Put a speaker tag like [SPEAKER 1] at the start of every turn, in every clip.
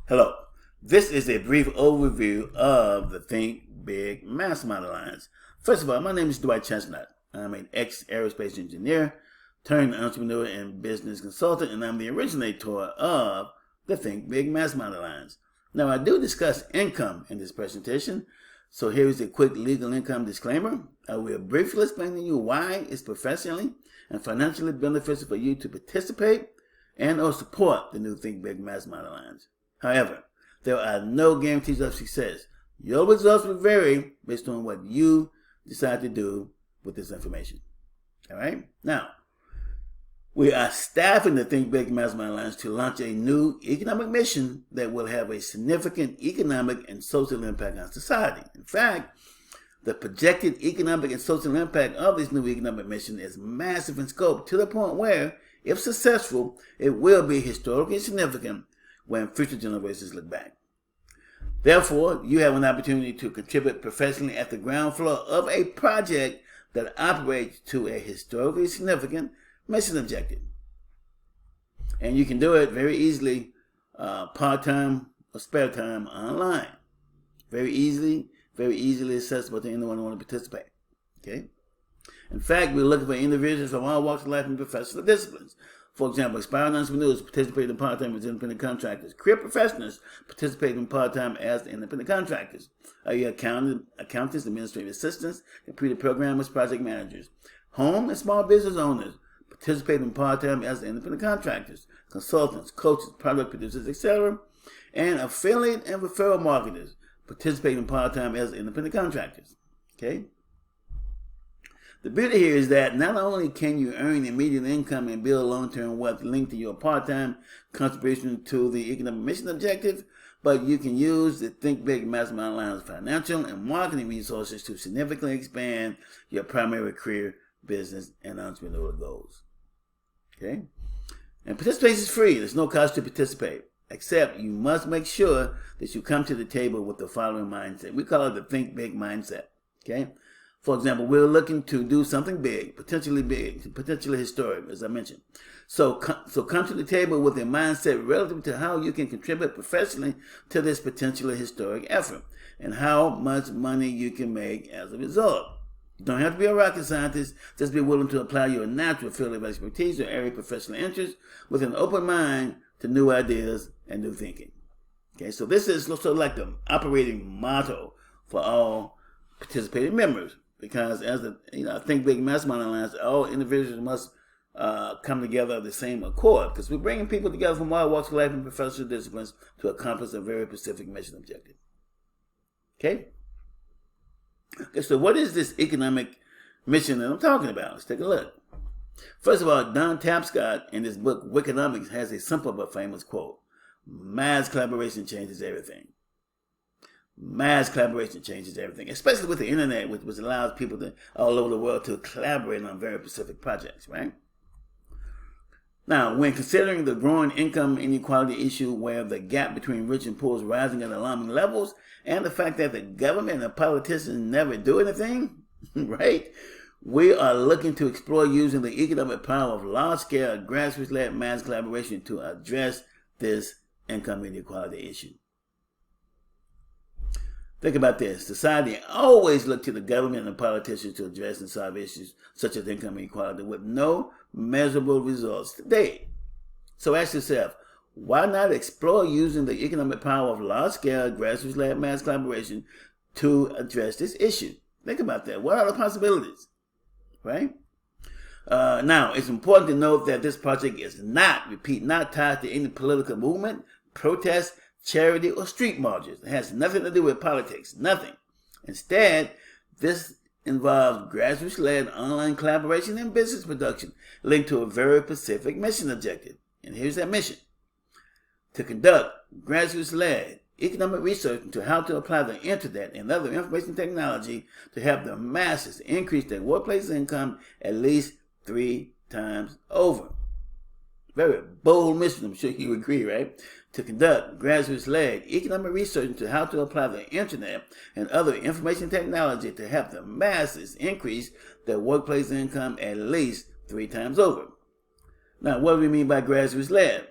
[SPEAKER 1] Hello. This is a brief overview of the Think Big Mastermind Alliance. First of all, my name is Dwight Chestnut. I'm an ex-aerospace engineer turned entrepreneur and business consultant, and I'm the originator of the Think Big Mastermind Alliance. Now, I do discuss income in this presentation, so here's a quick legal income disclaimer. I will briefly explain to you why it's professionally and financially beneficial for you to participate and or support the new Think Big Mastermind Alliance. However, there are no guarantees of success. Your results will vary based on what you decide to do with this information. All right? Now, we are staffing the Think Big Mastermind Alliance to launch a new economic mission that will have a significant economic and social impact on society. In fact, the projected economic and social impact of this new economic mission is massive in scope to the point where, if successful, it will be historically significant when future generations look back. Therefore, you have an opportunity to contribute professionally at the ground floor of a project that operates to a historically significant mission objective. And you can do it very easily, part-time or spare time online. Very easily accessible to anyone who wants to participate. Okay? In fact, we're looking for individuals from all walks of life and professional disciplines. For example, aspiring entrepreneurs participate in part-time as independent contractors. Career professionals participate in part-time as independent contractors. Are you accountants, administrative assistants, computer programmers, project managers? Home and small business owners participate in part-time as independent contractors. Consultants, coaches, product producers, etc. And affiliate and referral marketers participate in part-time as independent contractors. Okay? The beauty here is that not only can you earn immediate income and build long-term wealth linked to your part-time contribution to the economic mission objective, but you can use the Think Big Mastermind Alliance financial and marketing resources to significantly expand your primary career, business, and entrepreneurial goals. Okay? And participation is free. There's no cost to participate, except you must make sure that you come to the table with the following mindset. We call it the Think Big mindset. Okay? For example, we're looking to do something big, potentially historic, as I mentioned. So come to the table with a mindset relative to how you can contribute professionally to this potentially historic effort and how much money you can make as a result. You don't have to be a rocket scientist. Just be willing to apply your natural field of expertise or area of professional interest with an open mind to new ideas and new thinking. Okay, so this is sort of like the operating motto for all participating members. Because as the Think Big Mastermind Alliance, all individuals must come together of the same accord. Because we're bringing people together from all walks of life and professional disciplines to accomplish a very specific mission objective. Okay? Okay, so what is this economic mission that I'm talking about? Let's take a look. First of all, Don Tapscott in his book Wickonomics has a simple but famous quote: "Mass collaboration changes everything." Mass collaboration changes everything, especially with the internet, which allows people all over the world to collaborate on very specific projects, right? Now, when considering the growing income inequality issue where the gap between rich and poor is rising at alarming levels, and the fact that the government and politicians never do anything, right? We are looking to explore using the economic power of large-scale, grassroots-led mass collaboration to address this income inequality issue. Think about this. Society always looked to the government and politicians to address and solve issues such as income inequality with no measurable results to date. So ask yourself, why not explore using the economic power of large-scale, grassroots-led mass collaboration to address this issue? Think about that. What are the possibilities? Right? Now, it's important to note that this project is not tied to any political movement, protest, charity, or street marches. It has nothing to do with politics. Nothing. Instead, this involves grassroots-led online collaboration and business production linked to a very specific mission objective. And here's that mission: to conduct grassroots-led economic research into how to apply the internet and other information technology to help the masses increase their workplace income at least 3 times over. Very bold mission, I'm sure you agree, right? To conduct grassroots-led economic research into how to apply the internet and other information technology to help the masses increase their workplace income at least 3 times over. Now, what do we mean by grassroots-led?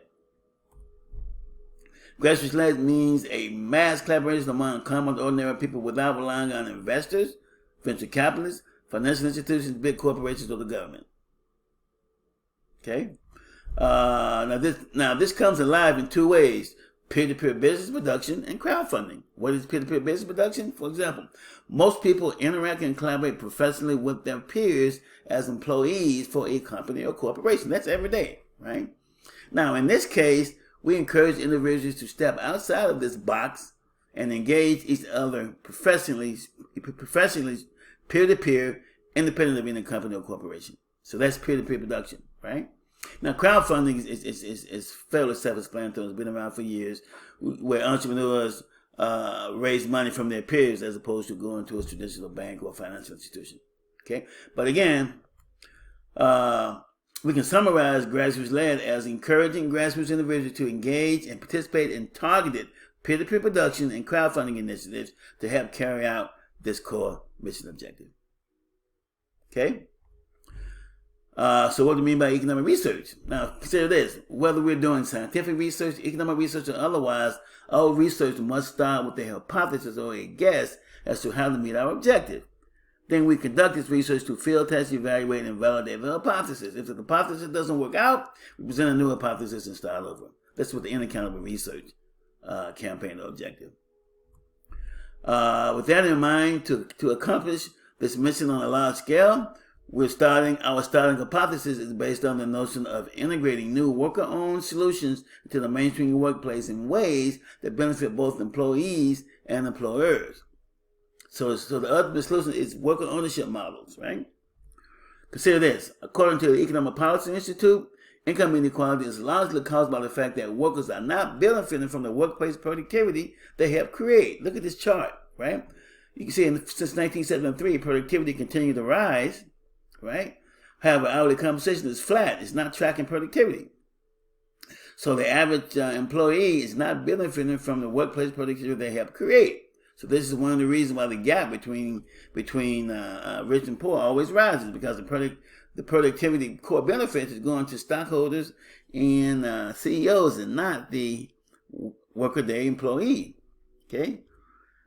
[SPEAKER 1] Grassroots-led means a mass collaboration among common ordinary people without relying on investors, venture capitalists, financial institutions, big corporations, or the government. Okay. Now this comes alive in two ways: peer-to-peer business production and crowdfunding. What is peer-to-peer business production? For example, most people interact and collaborate professionally with their peers as employees for a company or corporation. That's every day, right? Now, in this case, we encourage individuals to step outside of this box and engage each other professionally, peer-to-peer, independent of any company or corporation. So that's peer-to-peer production, right? Now, crowdfunding is fairly self-explanatory. It's been around for years, where entrepreneurs raise money from their peers as opposed to going to a traditional bank or financial institution. Okay, but again, we can summarize grassroots-led as encouraging grassroots individuals to engage and participate in targeted peer-to-peer production and crowdfunding initiatives to help carry out this core mission objective. Okay. So what do we mean by economic research? Now, consider this. Whether we're doing scientific research, economic research, or otherwise, all research must start with a hypothesis or a guess as to how to meet our objective. Then we conduct this research to field test, evaluate, and validate the hypothesis. If the hypothesis doesn't work out, we present a new hypothesis and start over. That's what the unaccountable research campaign or objective. With that in mind, to accomplish this mission on a large scale, our starting hypothesis is based on the notion of integrating new worker-owned solutions into the mainstream workplace in ways that benefit both employees and employers. So the ultimate solution is worker ownership models, right? Consider this. According to the Economic Policy Institute, income inequality is largely caused by the fact that workers are not benefiting from the workplace productivity they help create. Look at this chart, right? You can see since 1973, productivity continued to rise, right? However, hourly compensation is flat. It's not tracking productivity. So the average employee is not benefiting from the workplace productivity they help create. So this is one of the reasons why the gap between rich and poor always rises, because the productivity core benefits is going to stockholders and CEOs and not the workaday employee. Okay.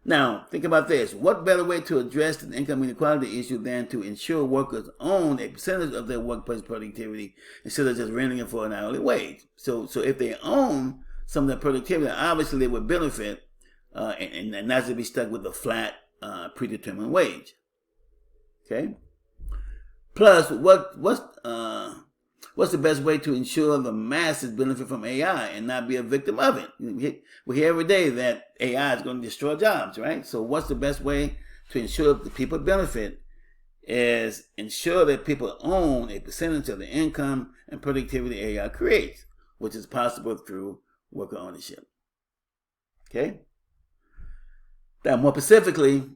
[SPEAKER 1] Now, think about this. What better way to address the income inequality issue than to ensure workers own a percentage of their workplace productivity instead of just renting it for an hourly wage? So if they own some of their productivity, obviously they would benefit and not to be stuck with a flat predetermined wage. Okay? Plus, what's the best way to ensure the masses benefit from AI and not be a victim of it? We hear every day that AI is going to destroy jobs, right? So what's the best way to ensure that the people benefit is ensure that people own a percentage of the income and productivity AI creates, which is possible through worker ownership. Okay? Now, more specifically,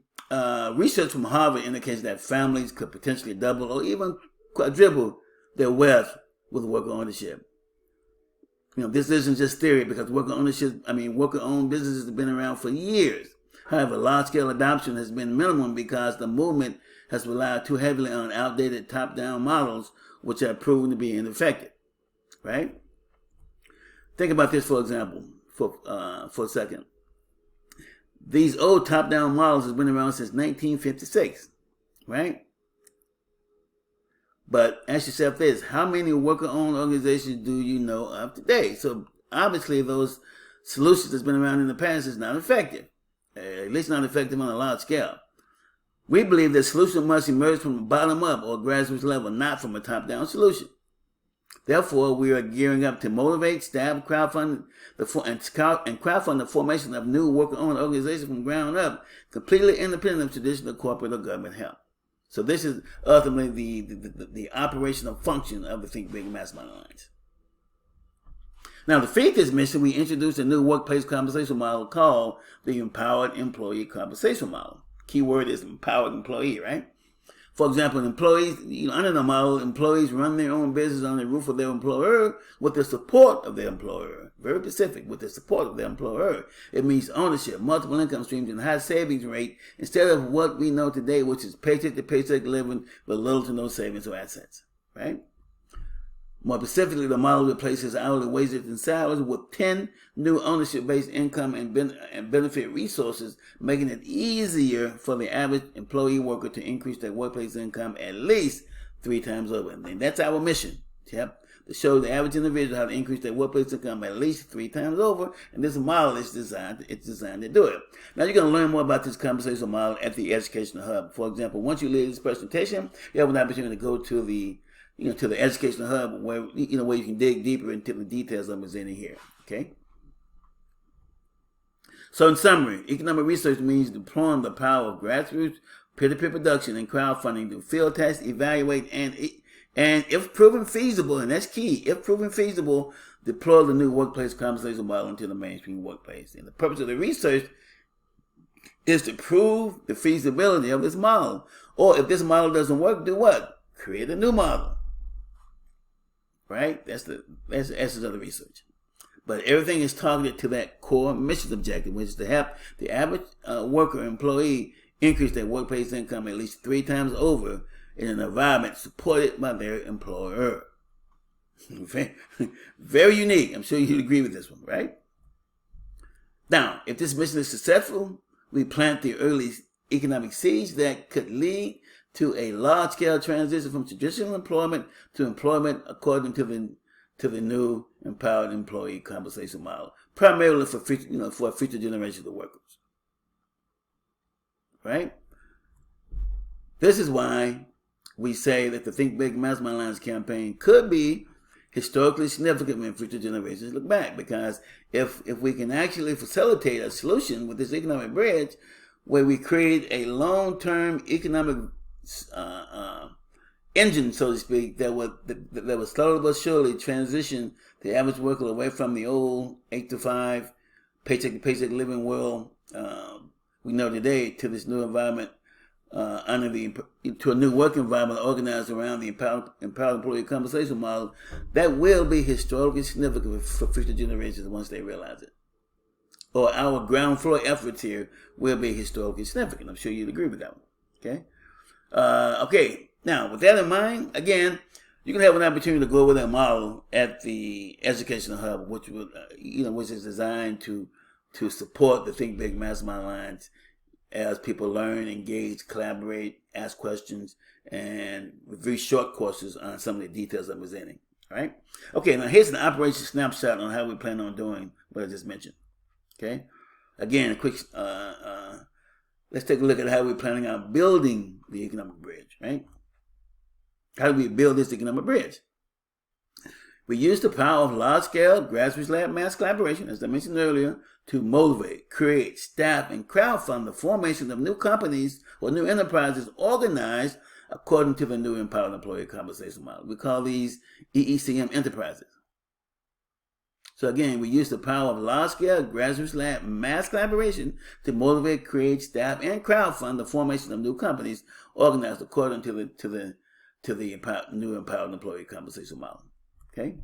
[SPEAKER 1] research from Harvard indicates that families could potentially double or even quadruple their wealth with worker ownership. You know, this isn't just theory, because worker-owned businesses have been around for years. However, large-scale adoption has been minimum because the movement has relied too heavily on outdated top-down models, which have proven to be ineffective. Right? Think about this, for example, for a second. These old top-down models have been around since 1956, right? But ask yourself this: how many worker-owned organizations do you know of today? So obviously those solutions that's been around in the past is not effective, at least not effective on a large scale. We believe that solution must emerge from the bottom up or grassroots level, not from a top-down solution. Therefore, we are gearing up to motivate, staff, crowdfund the formation of new worker-owned organizations from ground up, completely independent of traditional corporate or government help. So this is ultimately the operational function of the Think Big Mastermind Alliance. Now, to feed this mission, we introduced a new workplace compensation model called the Empowered Employee Compensation Model. Keyword is empowered employee, right? For example, employees, under the model, employees run their own business on the roof of their employer with the support of their employer. Very specific, with the support of their employer. It means ownership, multiple income streams, and high savings rate instead of what we know today, which is paycheck to paycheck living with little to no savings or assets. Right? More specifically, the model replaces hourly wages and salaries with 10 new ownership-based income and benefit resources, making it easier for the average employee worker to increase their workplace income at least 3 times over. And that's our mission. Yep. To show the average individual how to increase their workplace income at least 3 times over, and this model is designed to do it. Now you're going to learn more about this conversational model at the Educational Hub. For example, once you leave this presentation, you have an opportunity to go to the to the Educational Hub where where you can dig deeper into the details I'm presenting here. Okay. So in summary, economic research means deploying the power of grassroots peer-to-peer production and crowdfunding to field test, evaluate, and if proven feasible, and that's key, if proven feasible, deploy the new workplace conversational model into the mainstream workplace. And the purpose of the research is to prove the feasibility of this model. Or if this model doesn't work, do what? Create a new model. Right? That's the essence of the research. But everything is targeted to that core mission objective, which is to help the average worker or employee increase their workplace income at least 3 times over in an environment supported by their employer. Very unique. I'm sure you'd agree with this one, right? Now, if this mission is successful, we plant the early economic seeds that could lead to a large-scale transition from traditional employment to employment according to the new empowered employee compensation model, primarily for future, for a future generation of workers. Right? This is why we say that the Think Big Mastermind Alliance campaign could be historically significant when future generations look back, because if we can actually facilitate a solution with this economic bridge where we create a long-term economic engine, so to speak, that would slowly but surely transition the average worker away from the old 8-to-5 paycheck to paycheck living world we know today to this new environment, to a new work environment organized around the empowered employee compensation model, that will be historically significant for future generations once they realize it. Or our ground floor efforts here will be historically significant. I'm sure you'd agree with that one. Okay. Okay. Now, with that in mind, again, you can have an opportunity to go over that model at the Educational Hub, which would, which is designed to support the Think Big Mastermind Alliance as people learn, engage, collaborate, ask questions, and review short courses on some of the details I'm presenting. All right. Okay. Now here's an operation snapshot on how we plan on doing what I just mentioned. Okay. Again, a quick. Let's take a look at how we're planning on building the economic bridge. Right. How do we build this economic bridge? We use the power of large-scale grassroots lab mass collaboration, as I mentioned earlier, to motivate, create, staff, and crowdfund the formation of new companies or new enterprises organized according to the new empowered employee compensation model. We call these EECM enterprises. So again, we use the power of large-scale grassroots lab mass collaboration to motivate, create, staff, and crowdfund the formation of new companies organized according to the new empowered employee compensation model. Okay.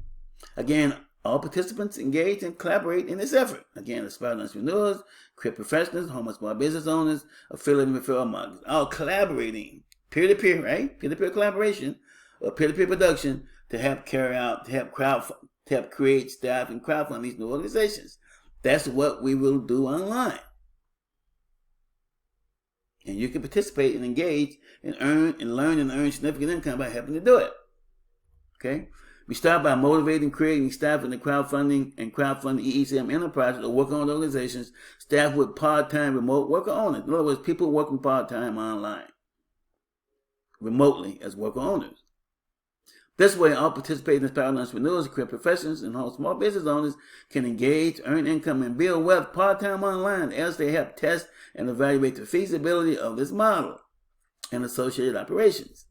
[SPEAKER 1] Again, all participants engage and collaborate in this effort. Again, aspiring entrepreneurs, career professionals, home and small business owners, affiliate and referral marketers, all collaborating peer-to-peer, right? Peer-to-peer collaboration or peer-to-peer production to help create, staff, and crowdfund these new organizations. That's what we will do online. And you can participate and engage and learn and earn significant income by helping to do it. Okay? We start by motivating, creating, staffing the crowdfunding EECM enterprises or worker-owned organizations staffed with part-time remote worker owners. In other words, people working part-time online, remotely as worker owners. This way, all participating aspiring entrepreneurs, career professionals, and all small business owners can engage, earn income, and build wealth part-time online as they help test and evaluate the feasibility of this model and associated operations.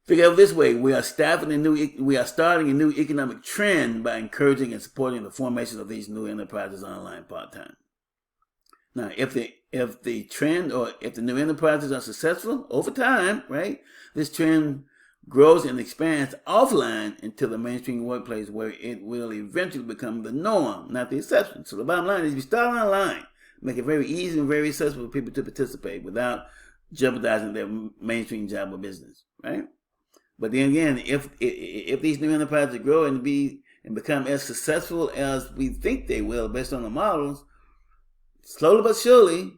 [SPEAKER 1] Think of it this way: we are starting a new economic trend by encouraging and supporting the formation of these new enterprises online part-time. Now, if the trend or if the new enterprises are successful over time, right, this trend grows and expands offline into the mainstream workplace where it will eventually become the norm, not the exception. So the bottom line is we start online, make it very easy and very accessible for people to participate without jeopardizing their mainstream job or business, right? But then again, if these new enterprises grow and become as successful as we think they will, based on the models, slowly but surely,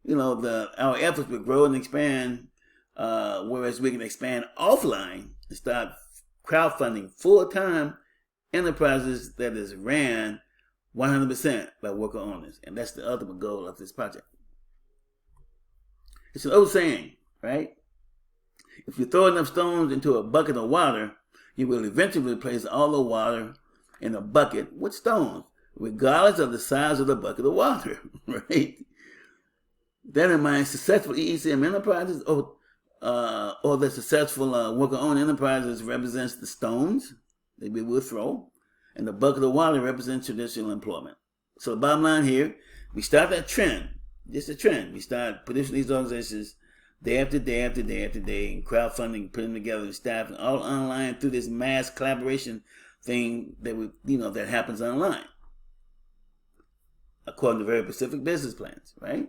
[SPEAKER 1] our efforts will grow and expand. Whereas we can expand offline and start crowdfunding full-time enterprises that is ran 100% by worker owners, and that's the ultimate goal of this project. It's an old saying, right? If you throw enough stones into a bucket of water, you will eventually replace all the water in a bucket with stones, regardless of the size of the bucket of water, right? That in mind, successful EECM enterprises or the successful worker-owned enterprises represents the stones that we will throw, and the bucket of water represents traditional employment. So the bottom line here, we start that trend, just a trend. We start producing these organizations day after day after day after day, and crowdfunding, putting them together, and staffing all online through this mass collaboration thing that happens online, according to very specific business plans, right?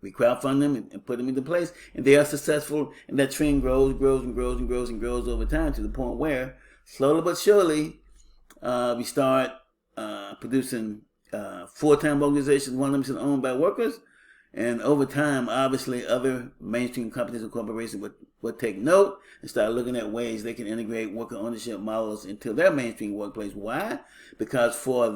[SPEAKER 1] We crowdfund them and put them into place, and they are successful, and that trend grows over time to the point where, slowly but surely, we start producing full-time organizations, 100% owned by workers, and over time, obviously, other mainstream companies and corporations would take note and start looking at ways they can integrate worker ownership models into their mainstream workplace. Why? Because for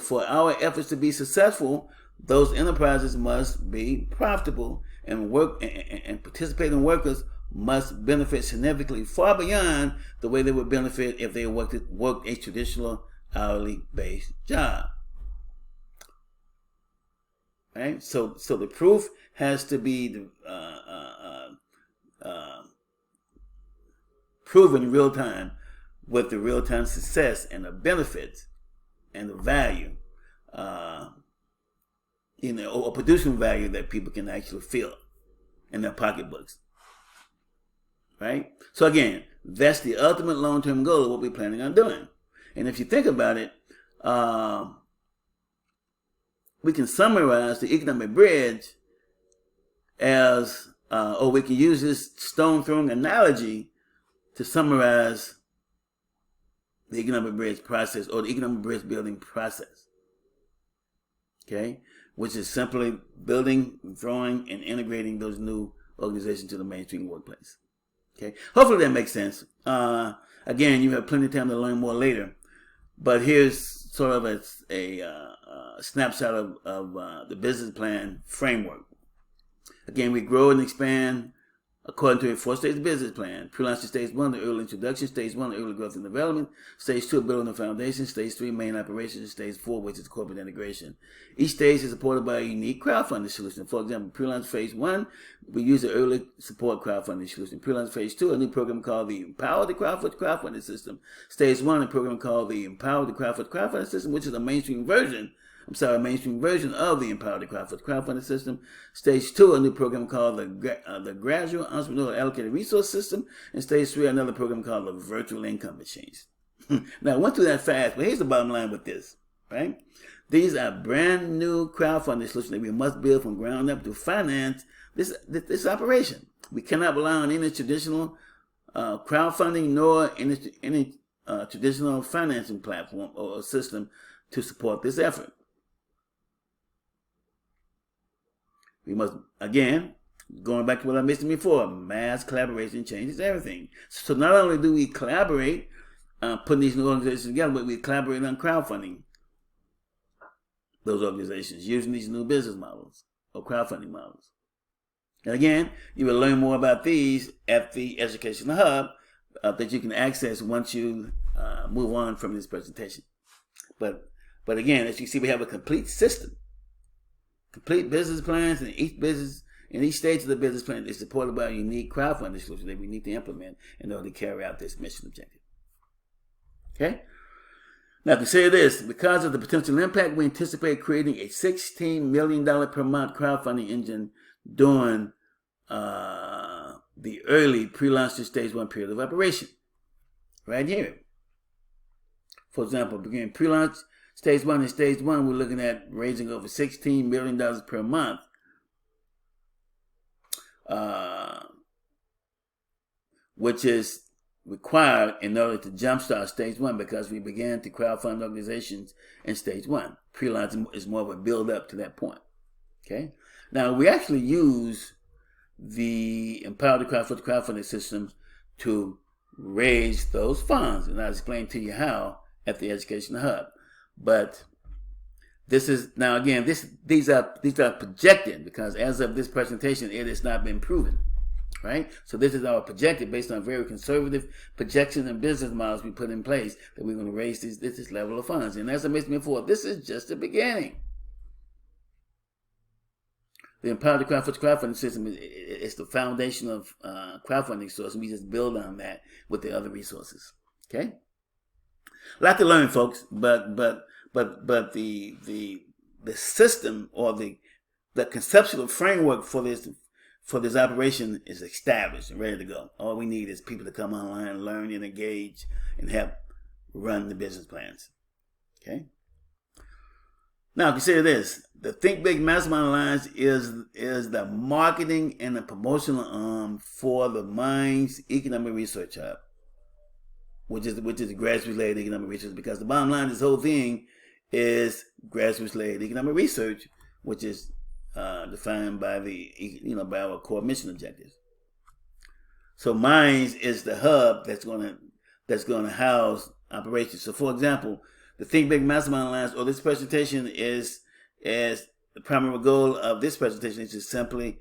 [SPEAKER 1] for our efforts to be successful, those enterprises must be profitable, and and participating workers must benefit significantly far beyond the way they would benefit if they worked a traditional hourly based job. Right? So the proof has to be proven in real time with the real time success and the benefits and the value. Or producing value that people can actually feel in their pocketbooks. Right? So again, that's the ultimate long-term goal of what we're planning on doing. And if you think about it, we can summarize the economic bridge as, or we can use this stone throwing analogy to summarize the economic bridge process, or the economic bridge building process. Okay? Which is simply building, throwing, and integrating those new organizations to the mainstream workplace. Okay, hopefully that makes sense. Again, you have plenty of time to learn more later, but here's sort of a snapshot of the business plan framework. Again, we grow and expand according to a 4-stage business plan. Pre-launch to stage 1, the early introduction. Stage 1, the early growth and development. Stage 2, building the foundation. Stage 3, main operations. Stage 4, which is corporate integration. Each stage is supported by a unique crowdfunding solution. For example, pre-launch phase 1, we use the early support crowdfunding solution. Pre-launch phase 2, a new program called the Empower the Crowdfunding System. Stage 1, a program called the Empower the Crowdfunding System, which is a mainstream version of the Empower the Crowdfunding System. Stage 2, a new program called the Graduate Entrepreneurial Allocated Resource System. And Stage 3, another program called the Virtual Income Exchange. Now, I went through that fast, but here's the bottom line with this, right? These are brand new crowdfunding solutions that we must build from ground up to finance this operation. We cannot rely on any traditional crowdfunding nor any traditional financing platform or system to support this effort. We must, again, going back to what I mentioned before, mass collaboration changes everything. So not only do we collaborate, putting these new organizations together, but we collaborate on crowdfunding those organizations using these new business models or crowdfunding models. And again, you will learn more about these at the Educational Hub that you can access once you move on from this presentation. But again, as you see, we have a complete system. Complete business plans, and each stage of the business plan is supported by a unique crowdfunding solution that we need to implement in order to carry out this mission objective. Okay? Now consider this. Because of the potential impact, we anticipate creating a $16 million per month crowdfunding engine during the early pre-launch to stage 1 period of operation. Right here. For example, beginning pre-launch stage 1 and stage 1, we're looking at raising over $16 million per month. which is required in order to jumpstart stage one, because we began to crowdfund organizations in stage one. Pre-launch is more of a build up to that point. Okay. Now we actually use the Empower the crowdfunding system to raise those funds, and I'll explain to you how at the Education Hub. But this is now again these are projected, because as of this presentation it has not been proven. Right? So this is our projected based on very conservative projections and business models we put in place that we're going to raise this level of funds. And as I mentioned before, this is just the beginning. The Empower the crowdfunding system is the foundation of crowdfunding source, and we just build on that with the other resources. Okay? A lot to learn, folks, but the system or the conceptual framework for this operation is established and ready to go. All we need is people to come online, learn and engage, and help run the business plans. Okay? Now consider this. The Think Big Mastermind Alliance is the marketing and the promotional arm for the Minds Economic Research Hub, which is the grassroots-led economic research, because the bottom line of this whole thing is grassroots-led economic research, which is defined by by our core mission objectives. So Minds is the hub that's going to house operations. So for example, the Think Big Mastermind Alliance, or this presentation, is the primary goal of this presentation is to simply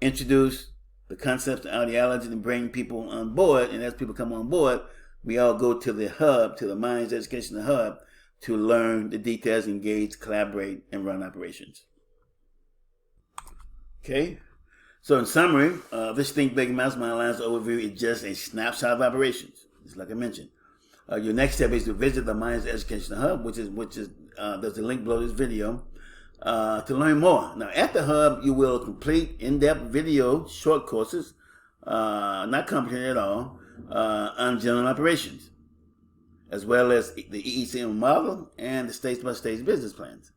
[SPEAKER 1] introduce the concepts and ideology and bring people on board. And as people come on board, we all go to the hub, to the Minds Education Hub, to learn the details, engage, collaborate, and run operations. Okay, so in summary, this Think Big Mastermind Alliance overview is just a snapshot of operations. Just like I mentioned, your next step is to visit the Minds Education Hub, which is there's a link below this video to learn more. Now, at the hub, you will complete in-depth video short courses, not complicated at all, on general operations, as well as the EECM model and the stage-by-stage business plans.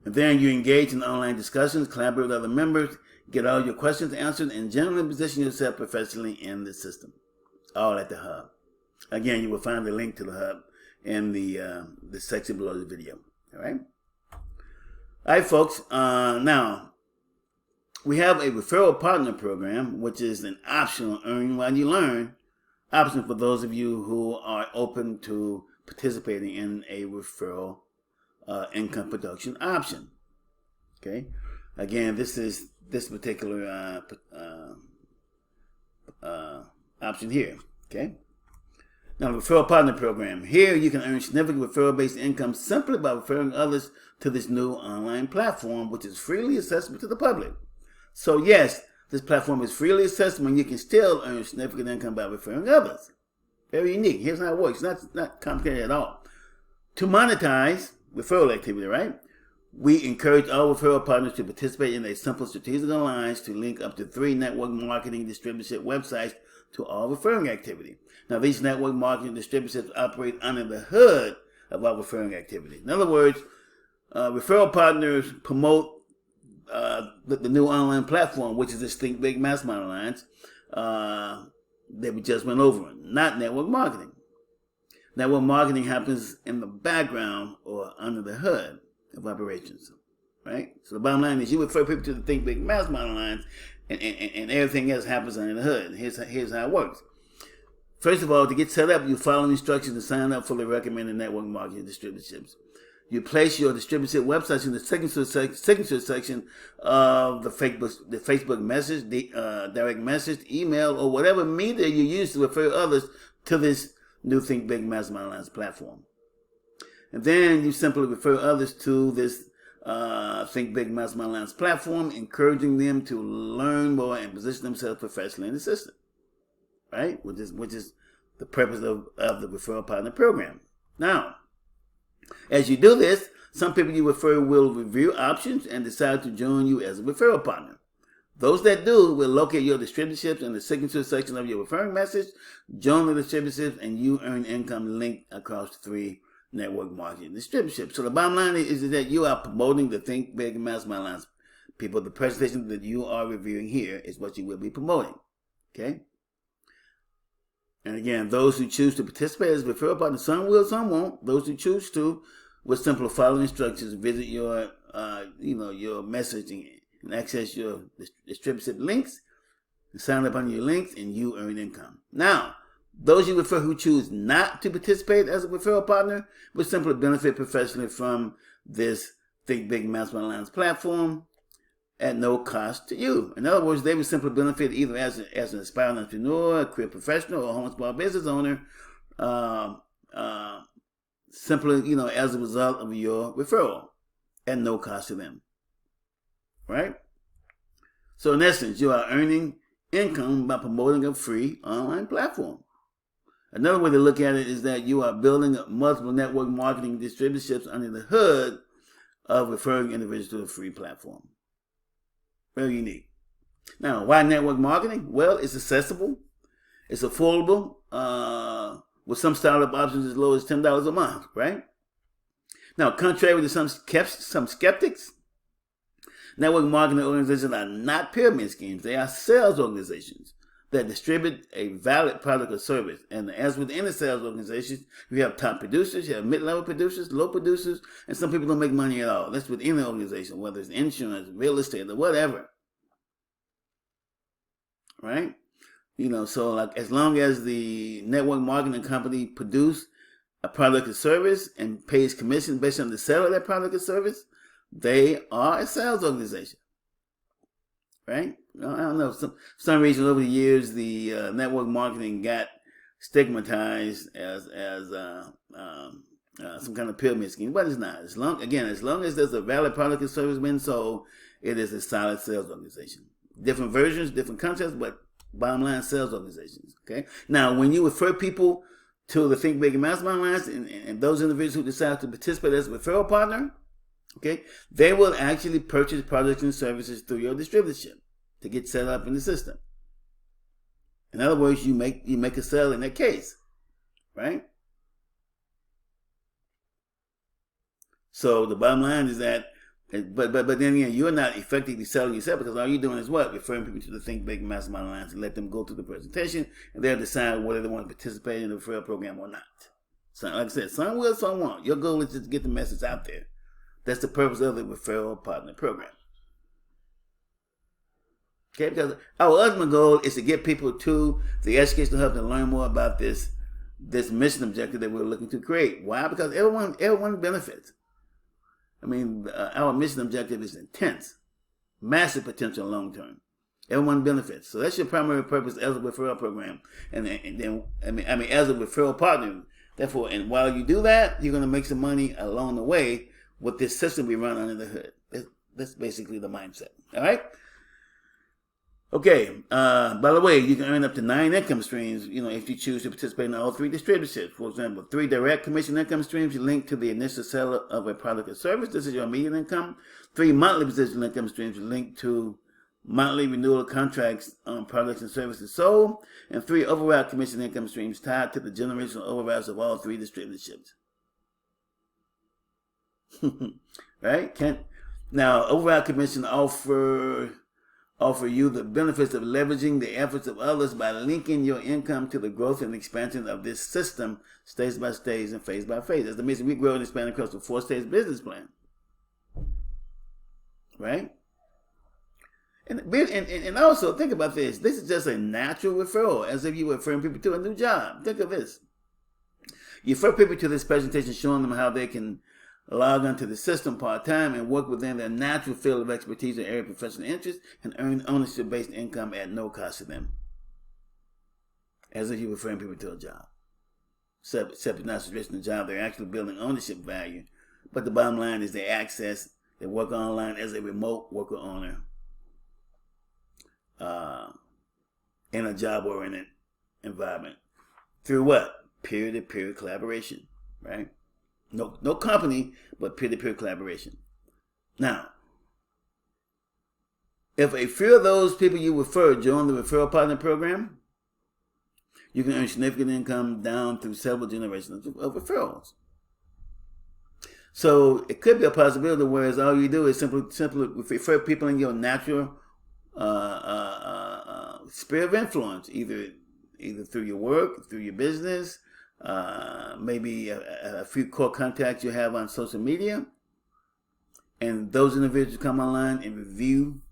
[SPEAKER 1] And then you engage in online discussions, collaborate with other members, get all your questions answered, and generally position yourself professionally in the system. All at the hub. Again, you will find the link to the hub in the section below the video. All right? All right, folks. Now, we have a referral partner program, which is an optional earn while you learn option for those of you who are open to participating in a referral income production option. Okay, again, this particular option here. Okay, now the referral partner program. Here you can earn significant referral-based income simply by referring others to this new online platform, which is freely accessible to the public. So yes, this platform is freely accessible, and you can still earn significant income by referring others. Very unique. Here's how it works. It's not complicated at all. To monetize referral activity, right? We encourage all referral partners to participate in a simple strategic alliance to link up to 3 network marketing distributorship websites to all referring activity. Now, these network marketing distributorships operate under the hood of our referring activity. In other words, referral partners promote the new online platform, which is this Think Big Mastermind Alliance that we just went over, not network marketing. Network marketing happens in the background or under the hood of operations, right? So the bottom line is you refer people to the Think Big Mastermind Alliance, and everything else happens under the hood. Here's how it works. First of all, to get set up, you follow instructions to sign up for the recommended network marketing distributorships. You place your distributorship websites in the signature section of the Facebook message, the direct message, email, or whatever media you use to refer others to this new Think Big Mastermind Alliance platform. And then you simply refer others to this Think Big Mastermind Alliance platform, encouraging them to learn more and position themselves professionally in the system, right? Which is the purpose of the referral partner program. Now, as you do this, some people you refer will review options and decide to join you as a referral partner. Those that do will locate your distributorships in the signature section of your referring message, join the distributorships, and you earn income linked across 3 network marketing distributorships. So the bottom line is that you are promoting the Think Big Mastermind Alliance people, the presentation that you are reviewing here is what you will be promoting. Okay? And again, those who choose to participate as referral partners, some will, some won't. Those who choose to will simply follow instructions, visit your, your messaging and access your distributed links, and sign up on your links, and you earn income. Now, those you refer who choose not to participate as a referral partner will simply benefit professionally from this Think Big Mastermind Alliance platform at no cost to you. In other words, they will simply benefit either as an aspiring entrepreneur, a career professional, or a home small business owner, simply, as a result of your referral at no cost to them. Right? So in essence, you are earning income by promoting a free online platform. Another way to look at it is that you are building multiple network marketing distributorships under the hood of referring individuals to a free platform. Very unique. Now, why network marketing? Well, it's accessible, it's affordable, with some startup options as low as $10 a month, right? Now, contrary to some skeptics, network marketing organizations are not pyramid schemes. They are sales organizations that distribute a valid product or service. And as with any sales organizations, you have top producers, you have mid-level producers, low producers, and some people don't make money at all. That's with any organization, whether it's insurance, real estate, or whatever. Right? So like as long as the network marketing company produce a product or service and pays commission based on the sale of that product or service, they are a sales organization. Right? I don't know. For some reason over the years, the network marketing got stigmatized as some kind of pyramid scheme, but it's not. As long as there's a valid product or service being sold, it is a solid sales organization. Different versions, different concepts, but bottom line, sales organizations. Okay. Now, when you refer people to the Think Big and Mastermind Alliance, and those individuals who decide to participate as a referral partner, okay, they will actually purchase products and services through your distributorship to get set up in the system. In other words, you make a sale in that case, right? So the bottom line is that, but then again, you're not effectively selling yourself, because all you're doing is what? Referring people to the Think Big Mastermind Alliance and let them go through the presentation, and they'll decide whether they want to participate in the referral program or not. So like I said, some will, some won't. Your goal is just to get the message out there. That's the purpose of the referral partner program. Okay, because our ultimate goal is to get people to the educational hub to learn more about this mission objective that we're looking to create. Why? Because everyone benefits. I mean, our mission objective is intense, massive potential long term. Everyone benefits. So that's your primary purpose as a referral program, and then as a referral partner. Therefore, and while you do that, you're going to make some money along the way with this system we run under the hood. That's basically the mindset. All right. Okay, by the way, you can earn up to 9 income streams, if you choose to participate in all 3 distributorships. For example, 3 direct commission income streams linked to the initial sale of a product or service. This is your immediate income. 3 monthly residual income streams linked to monthly renewal contracts on products and services sold. And 3 override commission income streams tied to the generational overrides of all 3 distributorships. Right? Now, override commission offer you the benefits of leveraging the efforts of others by linking your income to the growth and expansion of this system stage by stage and phase by phase. As the mission, we grow and expand across a 4-stage business plan. Right? And also, think about this. This is just a natural referral, as if you were referring people to a new job. Think of this. You refer people to this presentation showing them how they can log onto the system part-time and work within their natural field of expertise or area of professional interest and earn ownership-based income at no cost to them. As if you're referring people to a job. Except it's not suggesting a job, they're actually building ownership value. But the bottom line is they work online as a remote worker owner in a job-oriented environment. Through what? Peer-to-peer collaboration, right? No company, but peer-to-peer collaboration. Now, if a few of those people you refer join the referral partner program, you can earn significant income down through several generations of referrals. So it could be a possibility, whereas all you do is simply refer people in your natural sphere of influence, either through your work, through your business, maybe a few core contacts you have on social media, and those individuals come online and review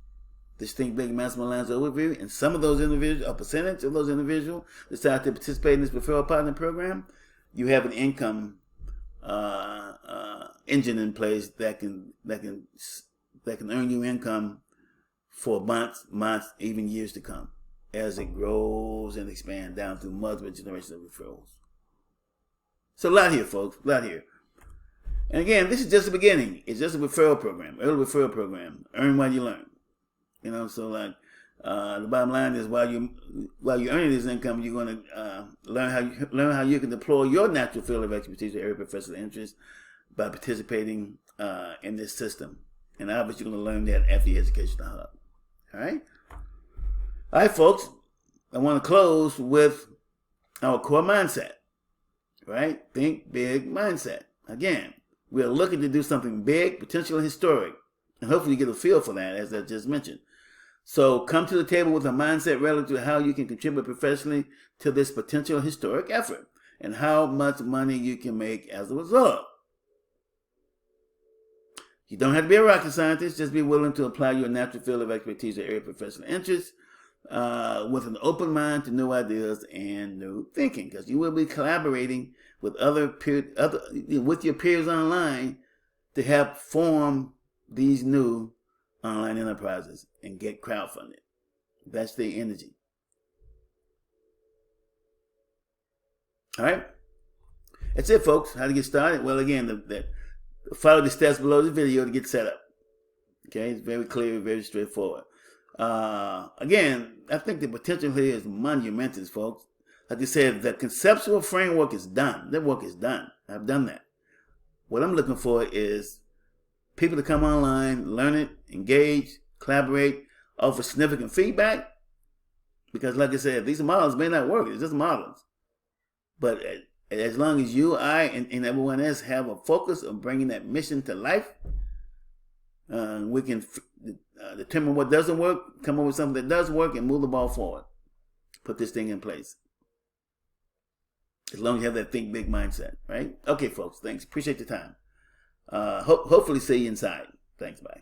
[SPEAKER 1] this Think Big Mastermind Lines overview, and some of those individuals, a percentage of those individuals, decide to participate in this referral partner program. You have an income engine in place that can earn you income for months, even years to come, as it grows and expands down through multiple generations of referrals. So a lot here, folks, a lot here. And again, this is just the beginning. It's just a referral program, early referral program. Earn while you learn. You know, so like the bottom line is, while you're earning this income, you're going to learn how you can deploy your natural field of expertise or area of professional interest by participating in this system. And obviously, you're going to learn that at the Educational Hub. All right, folks. I want to close with our core mindset. Right? Think big mindset. Again, we are looking to do something big, potentially historic, and hopefully you get a feel for that, as I just mentioned. So come to the table with a mindset relative to how you can contribute professionally to this potential historic effort and how much money you can make as a result. You don't have to be a rocket scientist. Just be willing to apply your natural field of expertise or area of professional interest with an open mind to new ideas and new thinking, because you will be collaborating with with your peers online to help form these new online enterprises and get crowdfunded. That's the energy. All right, that's it, folks. How to get started? Well, again, follow the steps below the video to get set up. Okay, it's very clear, very straightforward. Again, I think the potential here is monumentous, folks. Like I said, the conceptual framework is done. That work is done. I've done that. What I'm looking for is people to come online, learn it, engage, collaborate, offer significant feedback. Because like I said, these models may not work. It's just models. But as long as you, I, and everyone else have a focus on bringing that mission to life, we can determine what doesn't work, come up with something that does work, and move the ball forward. Put this thing in place. As long as you have that think big mindset, right? Okay, folks, thanks. Appreciate your time. Hopefully see you inside. Thanks, bye.